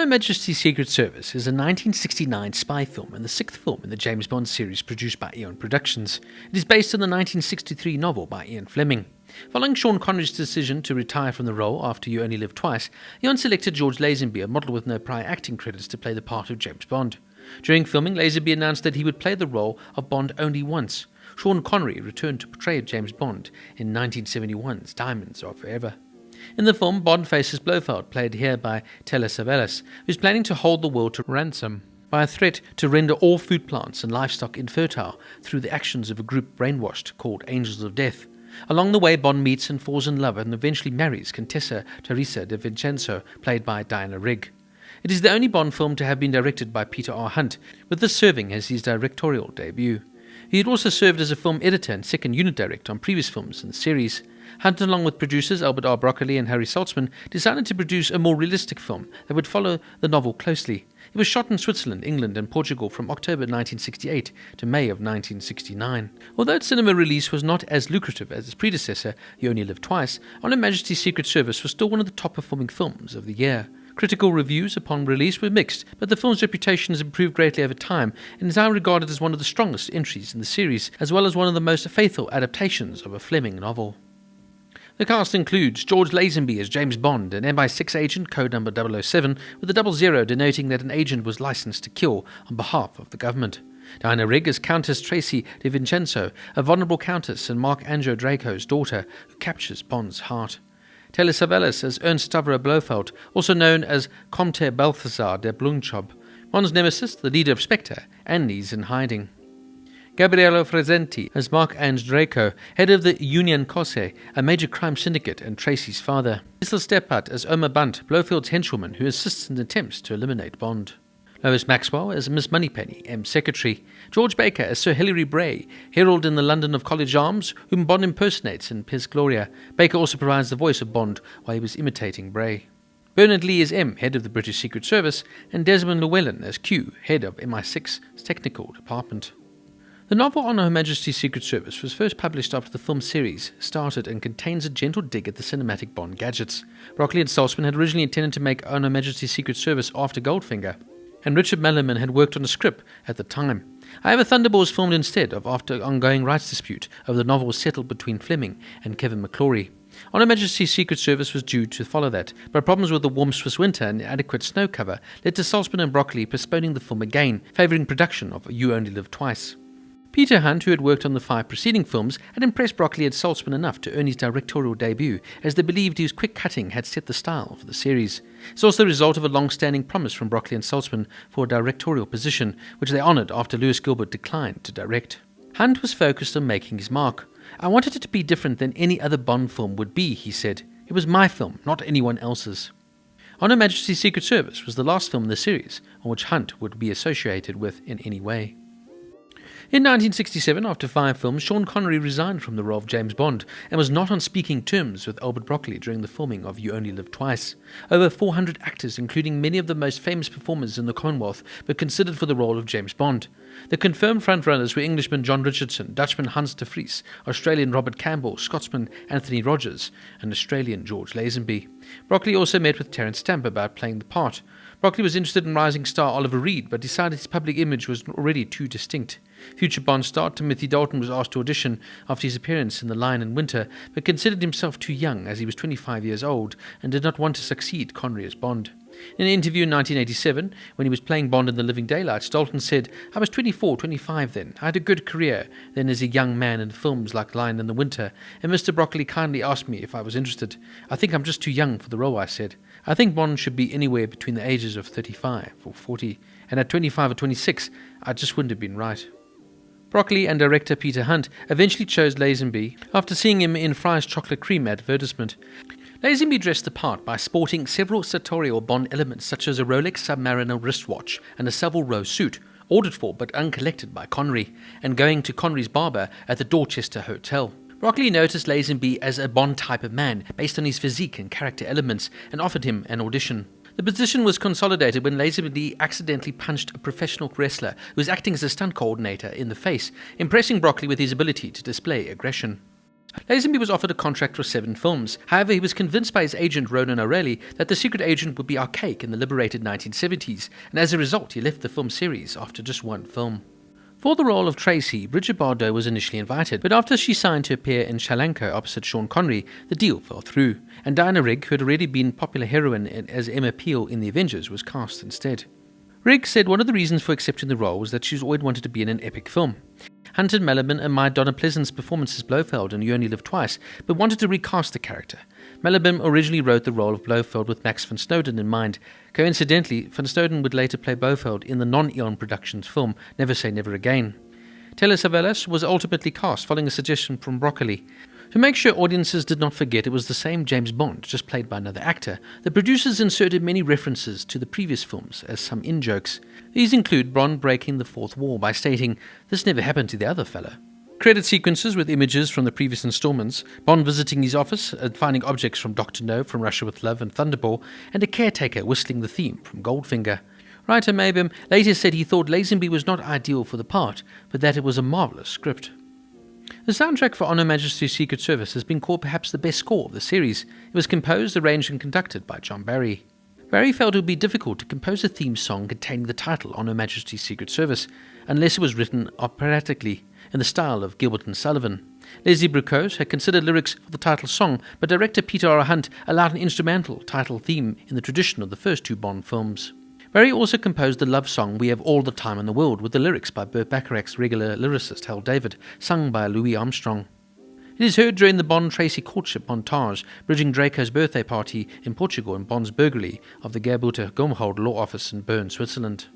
Her Majesty's Secret Service is a 1969 spy film and the sixth film in the James Bond series produced by Eon Productions. It is based on the 1963 novel by Ian Fleming. Following Sean Connery's decision to retire from the role after You Only Live Twice, Eon selected George Lazenby, a model with no prior acting credits, to play the part of James Bond. During filming, Lazenby announced that he would play the role of Bond only once. Sean Connery returned to portray James Bond in 1971's Diamonds Are Forever. In the film, Bond faces Blofeld, played here by Telly Savalas, who's planning to hold the world to ransom by a threat to render all food plants and livestock infertile through the actions of a group brainwashed called Angels of Death. Along the way, Bond meets and falls in love and eventually marries Contessa Teresa de Vincenzo, played by Diana Rigg. It is the only Bond film to have been directed by Peter R. Hunt, with this serving as his directorial debut. He had also served as a film editor and second unit director on previous films in the series. Hunt, along with producers Albert R. Broccoli and Harry Saltzman, decided to produce a more realistic film that would follow the novel closely. It was shot in Switzerland, England and Portugal from October 1968 to May of 1969. Although its cinema release was not as lucrative as its predecessor, You Only Live Twice, On Her Majesty's Secret Service was still one of the top-performing films of the year. Critical reviews upon release were mixed, but the film's reputation has improved greatly over time and is now regarded as one of the strongest entries in the series, as well as one of the most faithful adaptations of a Fleming novel. The cast includes George Lazenby as James Bond, an MI6 agent, code number 007, with a 00 denoting that an agent was licensed to kill on behalf of the government. Diana Rigg as Countess Tracy de Vincenzo, a vulnerable countess and Mark Anjo Draco's daughter, who captures Bond's heart. Telly Savalas as Ernst Stavro Blofeld, also known as Comte Balthazar de Blumchob, Bond's nemesis, the leader of Spectre, and he's in hiding. Gabriello Frezenti as Mark Ange Draco, head of the Union Cose, a major crime syndicate, and Tracy's father. Cecil Stepat as Omar Bunt, Blofeld's henchwoman who assists in attempts to eliminate Bond. Lois Maxwell as Miss Moneypenny, M's secretary. George Baker as Sir Hilary Bray, herald in the London of College Arms, whom Bond impersonates in Piz Gloria. Baker also provides the voice of Bond while he was imitating Bray. Bernard Lee as M, head of the British Secret Service, and Desmond Llewellyn as Q, head of MI6's technical department. The novel On Her Majesty's Secret Service was first published after the film series started and contains a gentle dig at the cinematic Bond gadgets. Broccoli and Saltzman had originally intended to make On Her Majesty's Secret Service after Goldfinger, and Richard Mellerman had worked on a script at the time. However, Thunderball was filmed instead after ongoing rights dispute over the novel was settled between Fleming and Kevin McClory. On Her Majesty's Secret Service was due to follow that, but problems with the warm Swiss winter and inadequate snow cover led to Saltzman and Broccoli postponing the film again, favouring production of You Only Live Twice. Peter Hunt, who had worked on the 5 preceding films, had impressed Broccoli and Saltzman enough to earn his directorial debut, as they believed his quick cutting had set the style for the series. It's also the result of a long-standing promise from Broccoli and Saltzman for a directorial position, which they honoured after Lewis Gilbert declined to direct. Hunt was focused on making his mark. "I wanted it to be different than any other Bond film would be," he said. "It was my film, not anyone else's." On Her Majesty's Secret Service was the last film in the series on which Hunt would be associated with in any way. In 1967, after 5 films, Sean Connery resigned from the role of James Bond and was not on speaking terms with Albert Broccoli during the filming of You Only Live Twice. Over 400 actors, including many of the most famous performers in the Commonwealth, were considered for the role of James Bond. The confirmed frontrunners were Englishman John Richardson, Dutchman Hans de Vries, Australian Robert Campbell, Scotsman Anthony Rogers, and Australian George Lazenby. Broccoli also met with Terence Stamp about playing the part. Broccoli was interested in rising star Oliver Reed, but decided his public image was already too distinct. Future Bond star Timothy Dalton was asked to audition after his appearance in The Lion in Winter, but considered himself too young as he was 25 years old and did not want to succeed Connery as Bond. In an interview in 1987, when he was playing Bond in The Living Daylights, Dalton said, "I was 24, 25 then. I had a good career then as a young man in films like Lion in the Winter, and Mr. Broccoli kindly asked me if I was interested. I think I'm just too young for the role," I said. "I think Bond should be anywhere between the ages of 35 or 40, and at 25 or 26, I just wouldn't have been right." Broccoli and director Peter Hunt eventually chose Lazenby after seeing him in Fry's chocolate cream advertisement. Lazenby dressed the part by sporting several sartorial Bond elements such as a Rolex Submariner wristwatch and a Savile Row suit, ordered for but uncollected by Connery, and going to Connery's barber at the Dorchester Hotel. Broccoli noticed Lazenby as a Bond type of man based on his physique and character elements and offered him an audition. The position was consolidated when Lazenby accidentally punched a professional wrestler who was acting as a stunt coordinator in the face, impressing Broccoli with his ability to display aggression. Lazenby was offered a contract for 7 films. However, he was convinced by his agent Ronan O'Reilly that The Secret Agent would be archaic in the liberated 1970s, and as a result he left the film series after just 1 film. For the role of Tracy, Bridget Bardot was initially invited, but after she signed to appear in Shalanko opposite Sean Connery, the deal fell through, and Diana Rigg, who had already been popular heroine as Emma Peel in The Avengers, was cast instead. Rigg said one of the reasons for accepting the role was that she's always wanted to be in an epic film. Hunted Mellorman admired Donna Pleasant's performance as Blofeld in You Only Live Twice, but wanted to recast the character. Mellorman originally wrote the role of Blofeld with Max von Snowden in mind. Coincidentally, von Snowden would later play Blofeld in the non-Eon Productions film Never Say Never Again. Telly Savalas was ultimately cast following a suggestion from Broccoli. To make sure audiences did not forget it was the same James Bond, just played by another actor, the producers inserted many references to the previous films as some in-jokes. These include Bond breaking the fourth wall by stating, "This never happened to the other fella." Credit sequences with images from the previous installments, Bond visiting his office and finding objects from Dr. No, From Russia with Love and Thunderball, and a caretaker whistling the theme from Goldfinger. Writer Mabem later said he thought Lazenby was not ideal for the part, but that it was a marvellous script. The soundtrack for On Her Majesty's Secret Service has been called perhaps the best score of the series. It was composed, arranged and conducted by John Barry. Barry felt it would be difficult to compose a theme song containing the title On Her Majesty's Secret Service, unless it was written operatically, in the style of Gilbert and Sullivan. Leslie Bricosse had considered lyrics for the title song, but director Peter R. Hunt allowed an instrumental title theme in the tradition of the first 2 Bond films. Barry also composed the love song We Have All the Time in the World, with the lyrics by Burt Bacharach's regular lyricist Hal David, sung by Louis Armstrong. It is heard during the Bond-Tracy courtship montage, bridging Draco's birthday party in Portugal and Bond's burglary of the Gerbuter Gumhold law office in Bern, Switzerland.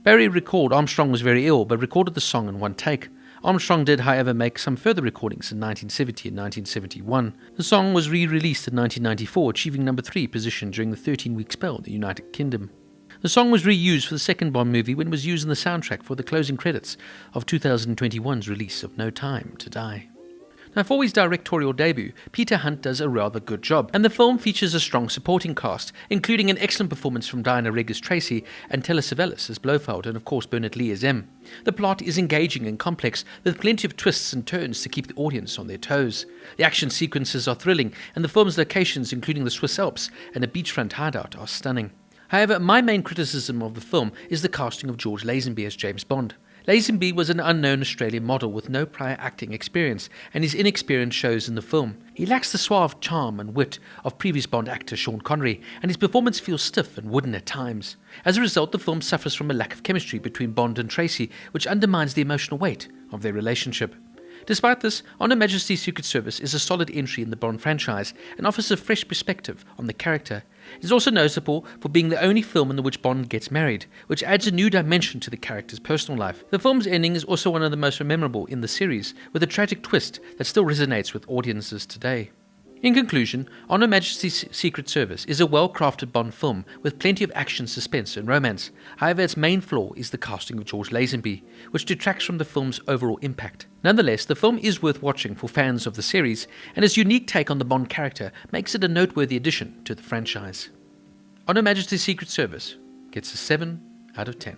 Barry recalled Armstrong was very ill, but recorded the song in 1 take. Armstrong did, however, make some further recordings in 1970 and 1971. The song was re-released in 1994, achieving number 3 position during the 13-week spell in the United Kingdom. The song was reused for the second Bond movie when it was used in the soundtrack for the closing credits of 2021's release of No Time to Die. Now, for his directorial debut, Peter Hunt does a rather good job, and the film features a strong supporting cast, including an excellent performance from Diana Rigg as Tracy and Telly Savalas as Blofeld, and of course Bernard Lee as M. The plot is engaging and complex, with plenty of twists and turns to keep the audience on their toes. The action sequences are thrilling, and the film's locations, including the Swiss Alps and a beachfront hideout, are stunning. However, my main criticism of the film is the casting of George Lazenby as James Bond. Lazenby was an unknown Australian model with no prior acting experience, and his inexperience shows in the film. He lacks the suave charm and wit of previous Bond actor Sean Connery, and his performance feels stiff and wooden at times. As a result, the film suffers from a lack of chemistry between Bond and Tracy, which undermines the emotional weight of their relationship. Despite this, On Her Majesty's Secret Service is a solid entry in the Bond franchise and offers a fresh perspective on the character. It is also notable for being the only film in which Bond gets married, which adds a new dimension to the character's personal life. The film's ending is also one of the most memorable in the series, with a tragic twist that still resonates with audiences today. In conclusion, On Her Majesty's Secret Service is a well-crafted Bond film with plenty of action, suspense and romance. However, its main flaw is the casting of George Lazenby, which detracts from the film's overall impact. Nonetheless, the film is worth watching for fans of the series, and its unique take on the Bond character makes it a noteworthy addition to the franchise. On Her Majesty's Secret Service gets a 7 out of 10.